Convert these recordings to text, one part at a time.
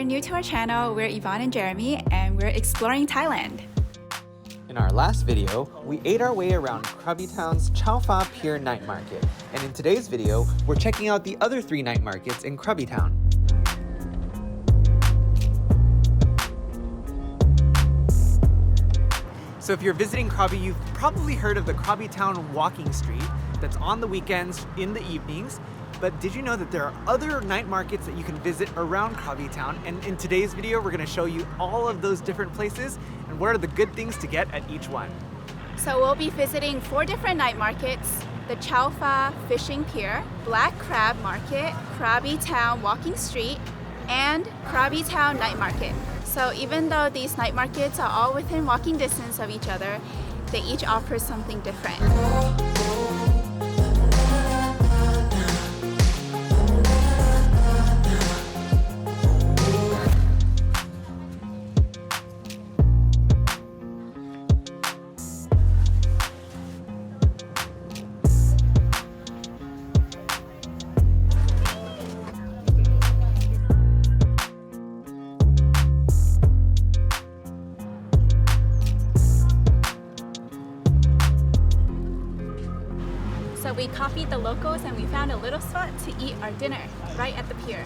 new to our channel, we're Yvonne and Jeremy, and we're exploring Thailand. In our last video, we ate our way around Krabi Town's Chao Pier Night Market. And in today's video, we're checking out the other 3 night markets in Krabi Town. So if you're visiting Krabi, you've probably heard of the Krabi Town Walking Street that's on the weekends in the evenings. But did you know that there are other night markets that you can visit around Krabi Town? And in today's video, we're gonna show you all of those different places and what are the good things to get at each one. So we'll be visiting 4 different night markets: the Chao Fishing Pier, Black Crab Market, Krabi Town Walking Street, and Krabi Town Night Market. So even though these night markets are all within walking distance of each other, they each offer something different. So we copied the locals and we found a little spot to eat our dinner right at the pier.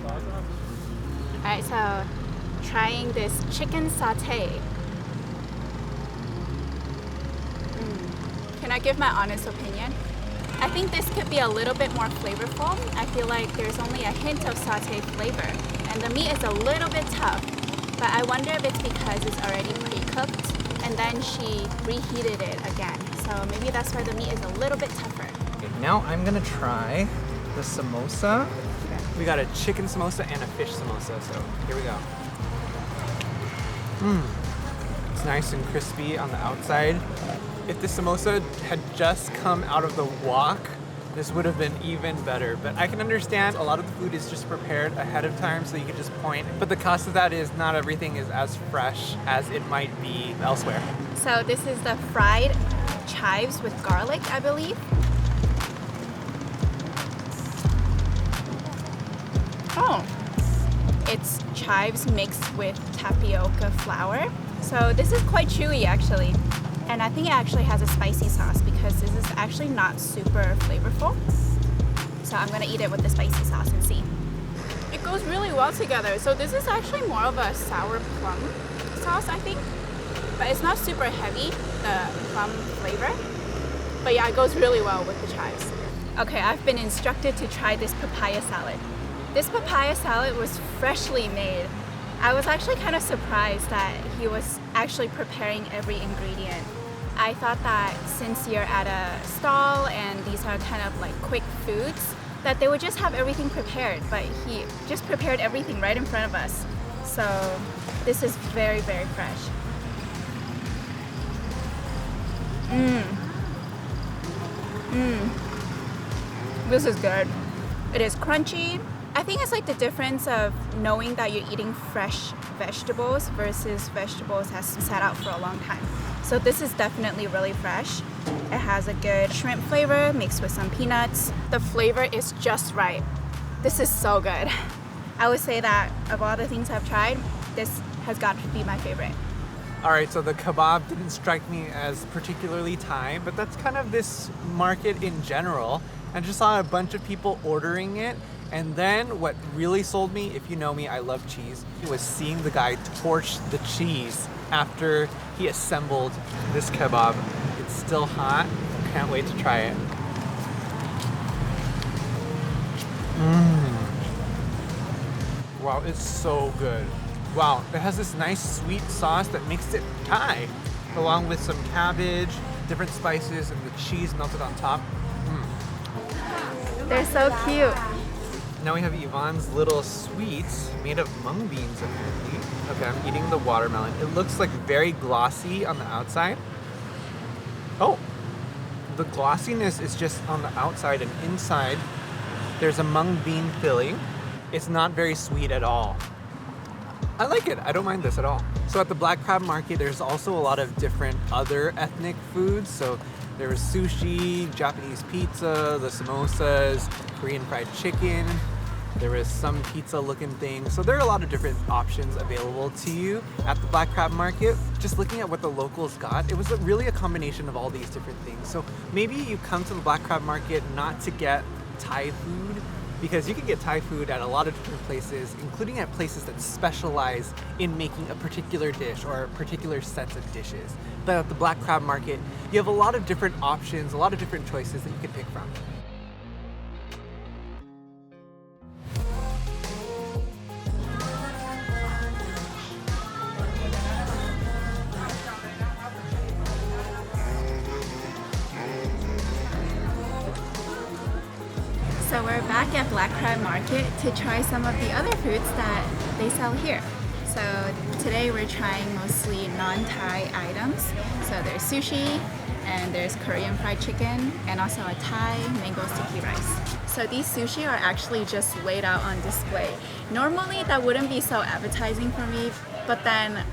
Alright, so trying this chicken satay. Can I give my honest opinion? I think this could be a little bit more flavorful. I feel like there's only a hint of satay flavor and the meat is a little bit tough, but I wonder if it's because it's already pre-cooked and then she reheated it again. So maybe that's why the meat is a little bit tougher. Now I'm gonna try the samosa. We got a chicken samosa and a fish samosa, so here we go. It's nice and crispy on the outside. If the samosa had just come out of the wok, this would have been even better. But I can understand a lot of the food is just prepared ahead of time so you can just point. But the cost of that is not everything is as fresh as it might be elsewhere. So this is the fried chives with garlic, I believe. Oh, it's chives mixed with tapioca flour. So this is quite chewy actually. And I think it actually has a spicy sauce because this is actually not super flavorful. So I'm gonna eat it with the spicy sauce and see. It goes really well together. So this is actually more of a sour plum sauce, I think. But it's not super heavy, the plum flavor. But yeah, it goes really well with the chives. Okay, I've been instructed to try this papaya salad. This papaya salad was freshly made. I was actually kind of surprised that he was actually preparing every ingredient. I thought that since you're at a stall and these are kind of like quick foods, that they would just have everything prepared, but he just prepared everything right in front of us. So this is very, very fresh. This is good. It is crunchy. I think it's like the difference of knowing that you're eating fresh vegetables versus vegetables that's sat out for a long time. So this is definitely really fresh. It has a good shrimp flavor mixed with some peanuts. The flavor is just right. This is so good. I would say that of all the things I've tried, this has got to be my favorite. All right, so the kebab didn't strike me as particularly Thai, but that's kind of this market in general. I just saw a bunch of people ordering it. And then what really sold me, if you know me, I love cheese, was seeing the guy torch the cheese after he assembled this kebab. It's still hot. Can't wait to try it. Wow, it's so good. Wow, it has this nice sweet sauce that makes it Thai, along with some cabbage, different spices, and the cheese melted on top. They're so cute. Now we have Yvonne's little sweets made of mung beans, apparently. Okay, I'm eating the watermelon. It looks like very glossy on the outside. Oh, the glossiness is just on the outside, and inside there's a mung bean filling. It's not very sweet at all. I like it. I don't mind this at all. So at the Black Crab Market, there's also a lot of different other ethnic foods. So there was sushi, Japanese pizza, the samosas, Korean fried chicken. There was some pizza looking thing. So there are a lot of different options available to you at the Black Crab Market. Just looking at what the locals got, it was really a combination of all these different things. So maybe you come to the Black Crab Market not to get Thai food, because you can get Thai food at a lot of different places, including at places that specialize in making a particular dish or a particular set of dishes. But at the Black Crab Market, you have a lot of different options, a lot of different choices that you can pick from. So we're back at Black Crab Market to try some of the other foods that they sell here. So today we're trying mostly non-Thai items. So there's sushi, and there's Korean fried chicken, and also a Thai mango sticky rice. So these sushi are actually just laid out on display. Normally that wouldn't be so appetizing for me, but then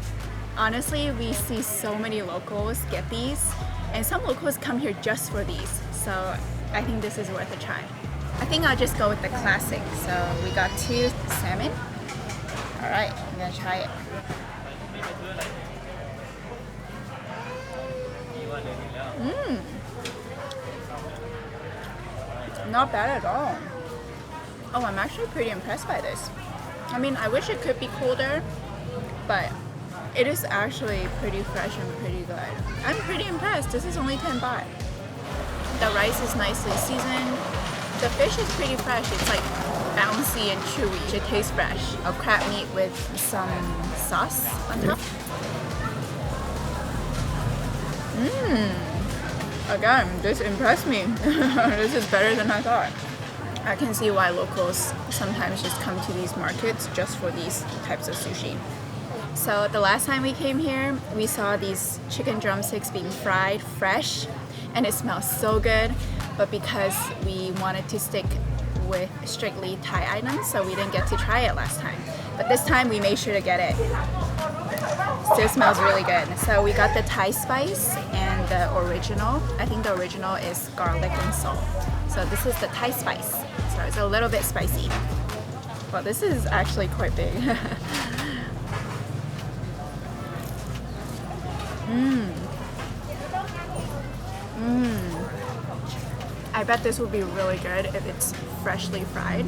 honestly we see so many locals get these, and some locals come here just for these. So I think this is worth a try. I think I'll just go with the classic. So we got 2 salmon. All right, I'm gonna try it. Not bad at all. Oh, I'm actually pretty impressed by this. I mean, I wish it could be colder, but it is actually pretty fresh and pretty good. I'm pretty impressed. This is only 10 baht. The rice is nicely seasoned. The fish is pretty fresh. It's like bouncy and chewy. It tastes fresh. A crab meat with some sauce on top. Again, this impressed me. This is better than I thought. I can see why locals sometimes just come to these markets just for these types of sushi. So the last time we came here, we saw these chicken drumsticks being fried fresh, and it smells so good. But because we wanted to stick with strictly Thai items, so we didn't get to try it last time. But this time we made sure to get it. Still smells really good. So we got the Thai spice and the original. I think the original is garlic and salt. So this is the Thai spice. So it's a little bit spicy. Well, this is actually quite big. I bet this would be really good if it's freshly fried,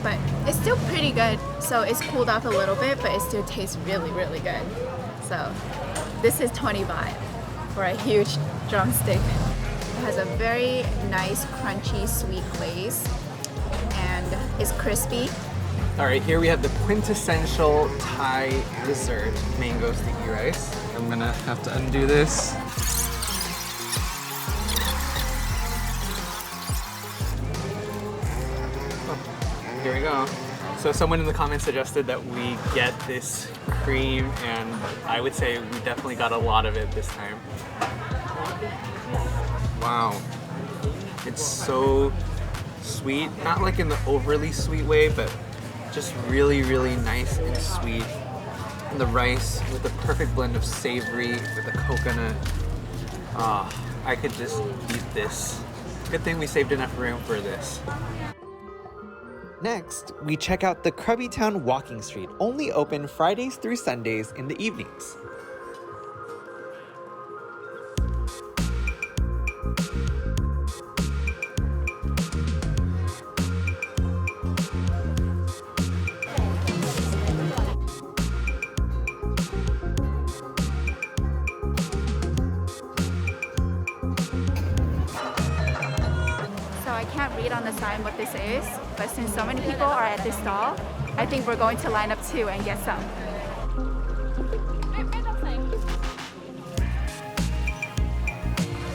but it's still pretty good. So it's cooled off a little bit, but it still tastes really, really good. So this is 20 baht for a huge drumstick. It has a very nice, crunchy, sweet glaze, and it's crispy. All right, here we have the quintessential Thai dessert, mango sticky rice. I'm gonna have to undo this. Here we go. So someone in the comments suggested that we get this cream, and I would say we definitely got a lot of it this time. Wow. It's so sweet, not like in the overly sweet way, but just really, really nice and sweet. And the rice with the perfect blend of savory with the coconut. I could just eat this. Good thing we saved enough room for this. Next, we check out the Krabi Town Walking Street, only open Fridays through Sundays in the evenings. I can't read on the sign what this is, but since so many people are at this stall, I think we're going to line up too and get some.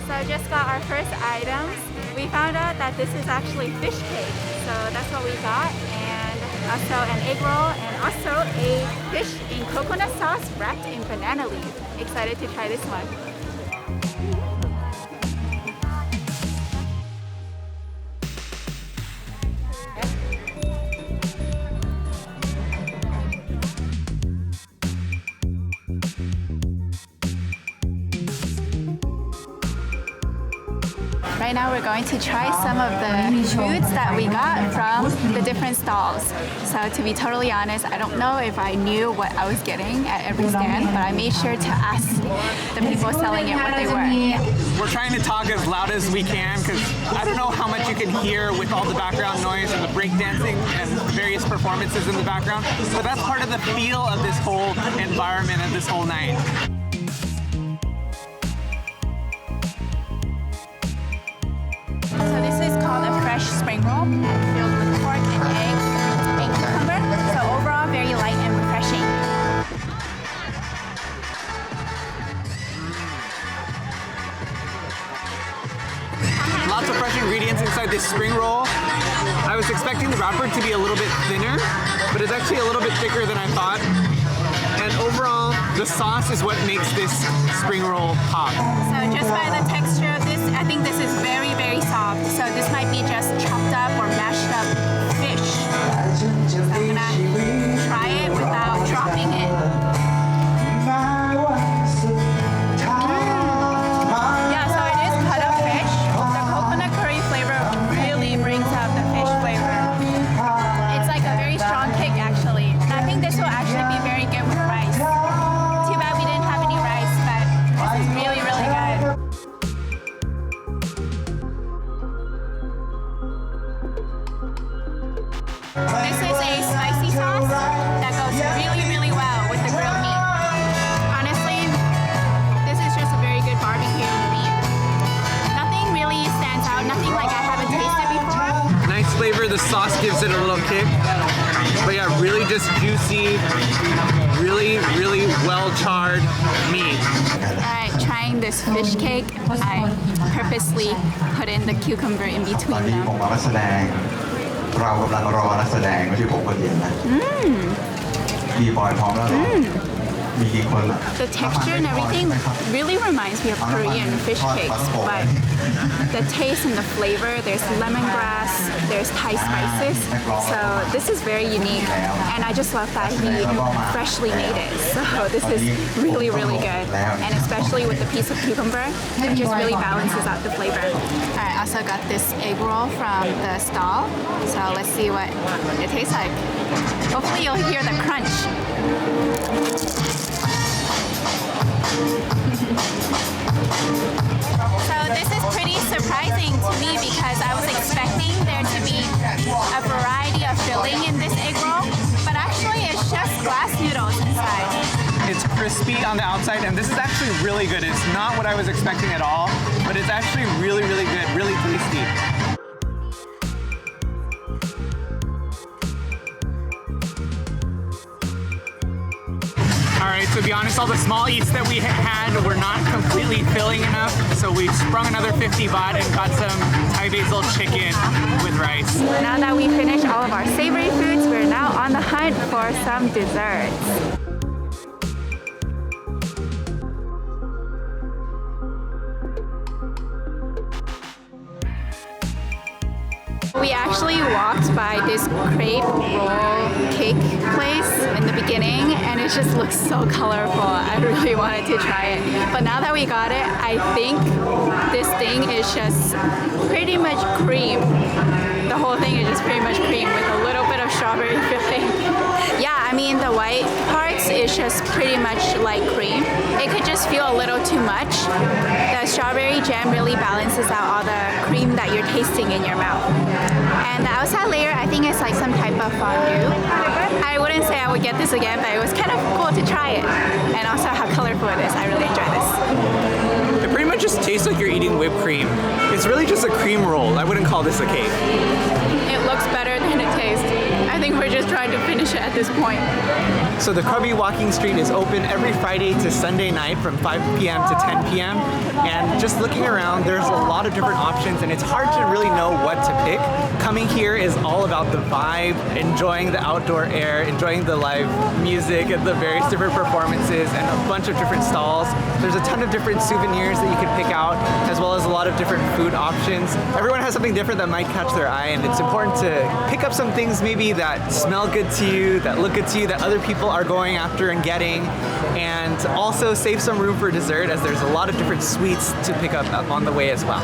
So I just got our first items. We found out that this is actually fish cake, so that's what we got, and also an egg roll, and also a fish in coconut sauce wrapped in banana leaf. Excited to try this one. Right now we're going to try some of the foods that we got from the different stalls. So to be totally honest, I don't know if I knew what I was getting at every stand, but I made sure to ask the people selling it what they were. We're trying to talk as loud as we can because I don't know how much you can hear with all the background noise and the breakdancing and various performances in the background, but that's part of the feel of this whole environment and this whole night. So this is called a fresh spring roll, filled with pork and egg and cucumber. So overall, very light and refreshing. Lots of fresh ingredients inside this spring roll. I was expecting the wrapper to be a little bit thinner, but it's actually a little bit thicker than I thought. And overall, the sauce is what makes this spring roll pop. So just by the texture of this, I think this is very, very soft. So this might be just chopped up or mashed up fish. So I'm gonna try it without dropping it. Yeah, so it is cut up fish. The coconut curry flavor really brings out the fish flavor. It's like a very strong kick actually. And I think this will actually be very good with rice. Too bad we didn't have any rice, but this is really, really good. This is a spicy sauce that goes really, really well with the grilled meat. Honestly, this is just a very good barbecue meat. Nothing really stands out, nothing like I haven't tasted before. Nice flavor, the sauce gives it a little kick. But yeah, really just juicy, really, really well-charred meat. Alright, trying this fish cake. I purposely put in the cucumber in between them. เรากำลังรอนักแสดงไม่ใช่ผมคนเดียวนะมีบอยพร้อมแล้วเหรอ มีกี่คนล่ะ The texture and everything really reminds me of Korean fish cakes, but the taste and the flavor, there's lemongrass, there's Thai spices, so this is very unique, and I just love that he freshly made it, so this is really, really good, and especially with the piece of cucumber, it just really balances out the flavor. Alright, I also got this egg roll from the stall, so let's see what it tastes like. Hopefully you'll hear the crunch. So this is pretty surprising to me because I was expecting there to be a variety of filling in this egg roll, but actually it's just glass noodles inside. It's crispy on the outside, and this is actually really good. It's not what I was expecting at all, but it's actually really, really good, really tasty. Alright, to be honest, all the small eats that we had were not completely filling enough, so we sprung another 50 baht and got some Thai basil chicken with rice. Now that we finished all of our savory foods, we're now on the hunt for some desserts. We actually walked by this crepe roll cake place in the beginning and it just looks so colorful. I really wanted to try it. But now that we got it, I think this thing is just pretty much cream. The whole thing is just pretty much cream with a little bit of strawberry filling. Yeah, I mean the white parts is just pretty much like cream. It could just feel a little too much. The strawberry jam really balances out all the cream that you're tasting in your mouth. And the outside layer, I think it's like some type of fondue. I wouldn't say I would get this again, but it was kind of cool to try it. And also how colorful it is. I really enjoy this. It pretty much just tastes like you're eating whipped cream. It's really just a cream roll. I wouldn't call this a cake. It looks better than it tastes. I think we're just trying to finish it at this point. So the Krabi Walking Street is open every Friday to Sunday night from 5 p.m. to 10 p.m. And just looking around, there's a lot of different options and it's hard to really know what to pick. Coming here is all about the vibe, enjoying the outdoor air, enjoying the live music and the various different performances and a bunch of different stalls. There's a ton of different souvenirs that you can pick out, as well as a lot of different food options. Everyone has something different that might catch their eye, and it's important to pick up some things maybe that smell good to you, that look good to you, that other people are going after and getting, and also save some room for dessert as there's a lot of different sweets to pick up on the way as well.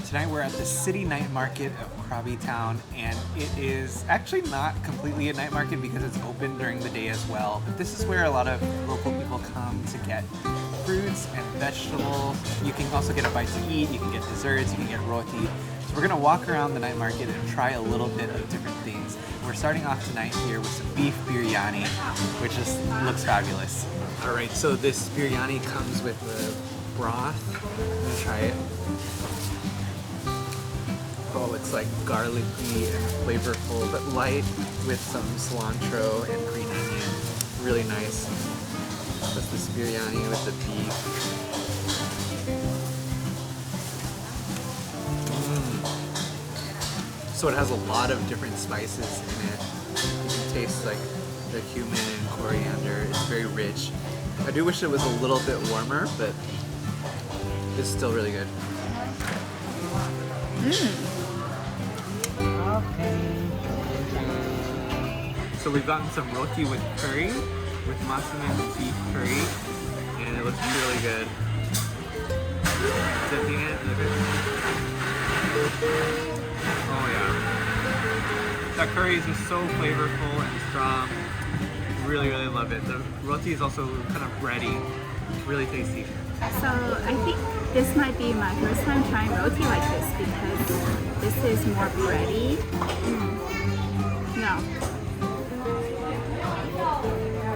tonight we're at the city night market of Krabi Town, and it is actually not completely a night market because it's open during the day as well. But this is where a lot of local people come to get fruits and vegetables. You can also get a bite to eat, you can get desserts, you can get roti. So we're gonna walk around the night market and try a little bit of different things. We're starting off tonight here with some beef biryani, which just looks fabulous. All right, so this biryani comes with the broth. I'm gonna try it. Oh, it's like garlicky and flavorful, but light with some cilantro and green onion. Really nice. That's this biryani with the beef. So it has a lot of different spices in it. You can taste like the cumin and coriander. It's very rich. I do wish it was a little bit warmer, but it's still really good. So we've gotten some roti with curry, with Massaman beef curry, and it looks really good. Dipping it, look at it. Oh yeah. That curry is just so flavorful and strong. Really, really love it. The roti is also kind of bready, really tasty. So I think this might be my first time trying roti like this because this is more bready. No.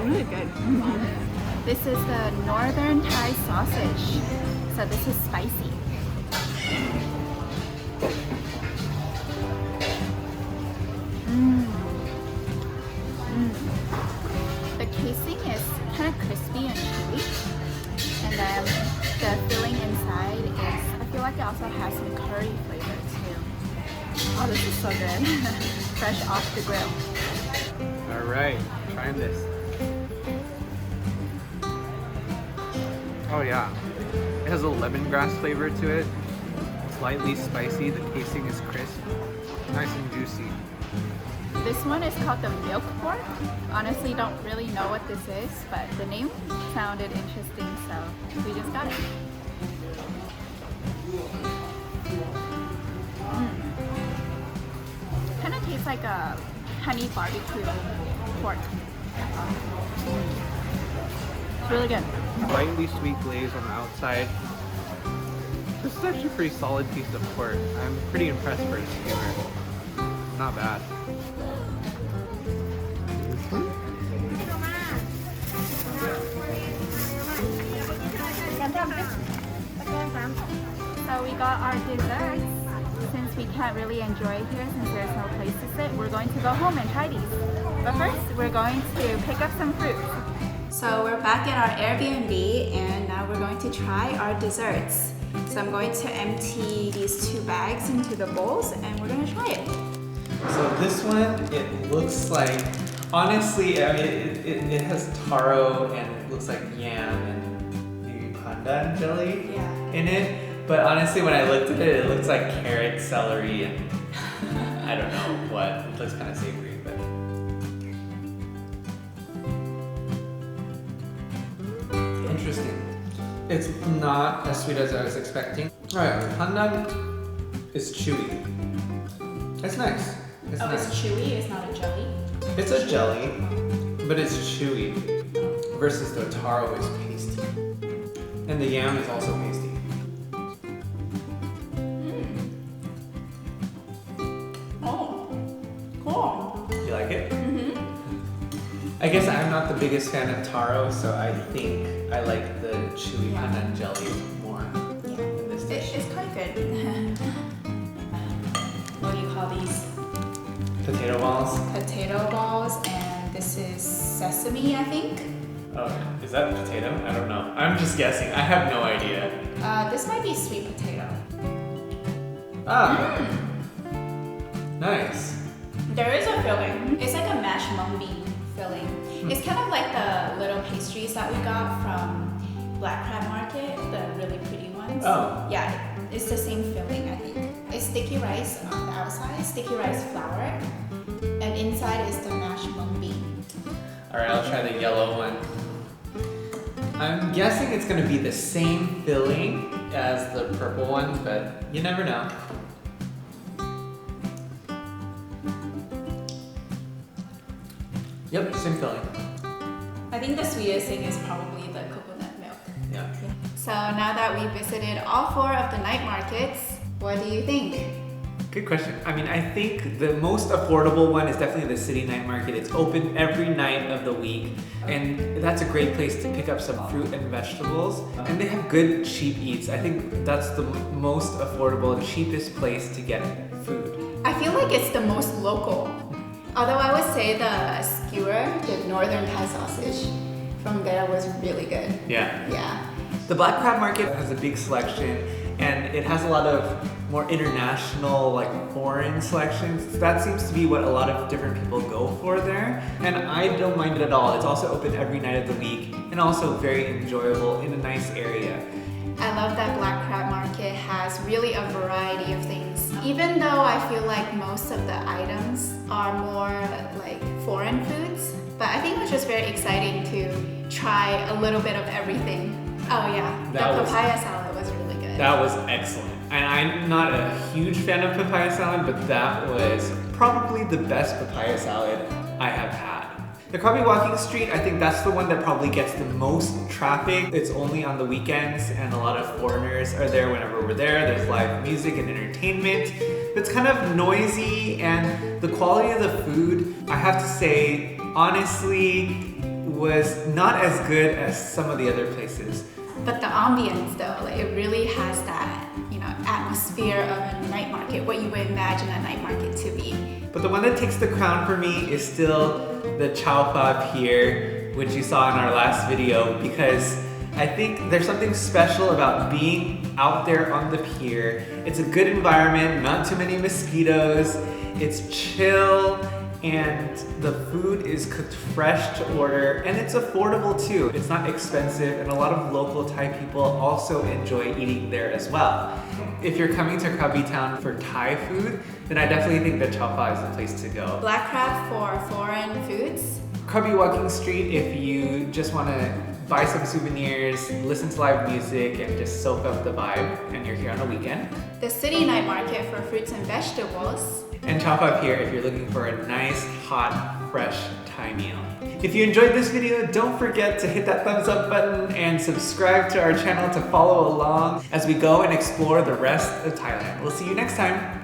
Really good. This is the northern Thai sausage. So this is spicy. The casing is kind of crispy and chewy. And then the filling inside is, I feel like it also has some curry flavor too. Oh, this is so good. Fresh off the grill. All right, trying this. Oh yeah, it has a lemongrass flavor to it. Slightly spicy, the casing is crisp, nice and juicy. This one is called the milk pork. Honestly, don't really know what this is, but the name sounded interesting, so we just got it. Kind of tastes like a honey barbecue pork. It's really good. Lightly sweet glaze on the outside. This is actually a pretty solid piece of pork. I'm pretty impressed for a skewer. Not bad. So we got our desserts. Since we can't really enjoy it here since there's no place to sit, we're going to go home and try these. But first, we're going to pick up some fruit. So we're back at our Airbnb and now we're going to try our desserts. So I'm going to empty these 2 bags into the bowls and we're going to try it. So this one, it looks like, honestly, I mean, it has taro and it looks like yam and maybe pandan jelly in it. But honestly, when I looked at it, it looks like carrot, celery, and I don't know what. It looks kind of savory, but. Interesting. It's not as sweet as I was expecting. Alright, pandan is chewy. It's nice. It's nice. It's chewy, it's not a jelly? It's a jelly, but it's chewy versus the taro is pasty. And the yam is also pasty. Oh, cool. You like it? I guess I'm not the biggest fan of taro, so I think I like the chewy pandan jelly more than this dish. It's quite good. What do you call these? Potato balls? Potato balls, and this is sesame, I think. Oh, is that potato? I don't know. I'm just guessing. I have no idea. This might be sweet potato. Ah. Nice. There is a filling. It's like a mashed mung bean filling. It's kind of like the little pastries that we got from Black Crab Market, the really pretty ones. Oh. Yeah, it's the same filling, I think. It's sticky rice on the outside, sticky rice flour, and inside is the mashed mung bean. Alright, I'll try the yellow one. I'm guessing it's gonna be the same filling as the purple ones, but you never know. Yep, same filling. I think the sweetest thing is probably the coconut milk. Yeah. So now that we visited all 4 of the night markets, what do you think? Good question. I mean, I think the most affordable one is definitely the city night market. It's open every night of the week, and that's a great place to pick up some fruit and vegetables. And they have good cheap eats. I think that's the most affordable, cheapest place to get food. I feel like it's the most local. Although I would say the skewer, the northern Thai sausage from there was really good. Yeah. Yeah. The Black Crab Market has a big selection, and it has a lot of more international, like foreign selections. That seems to be what a lot of different people go for there, and I don't mind it at all. It's also open every night of the week, and also very enjoyable in a nice area. I love that Black Crab Market has really a variety of things. Even though I feel like most of the items are more like foreign foods, but I think it was just very exciting to try a little bit of everything. Oh yeah, the papaya salad was really good. That was excellent. And I'm not a huge fan of papaya salad, but that was probably the best papaya salad I have had. The Krabi Walking Street, I think that's the one that probably gets the most traffic. It's only on the weekends, and a lot of foreigners are there whenever we're there. There's live music and entertainment. It's kind of noisy, and the quality of the food, I have to say, honestly, was not as good as some of the other places. But the ambience though, like it really has that, atmosphere of a night market, what you would imagine a night market to be. But the one that takes the crown for me is still the chao pier, which you saw in our last video, because I think there's something special about being out there on the pier. It's a good environment, not too many mosquitoes, it's chill, and the food is cooked fresh to order, and it's affordable too. It's not expensive, and a lot of local Thai people also enjoy eating there as well. If you're coming to Krabi Town for Thai food, then I definitely think that Chao Pa is the place to go. Black Crab for foreign foods. Krabi Walking Street if you just want to buy some souvenirs, listen to live music, and just soak up the vibe, and you're here on a weekend. The city night market for fruits and vegetables. And Chao Pa Pier if you're looking for a nice, hot, fresh Thai meal. If you enjoyed this video, don't forget to hit that thumbs up button and subscribe to our channel to follow along as we go and explore the rest of Thailand. We'll see you next time.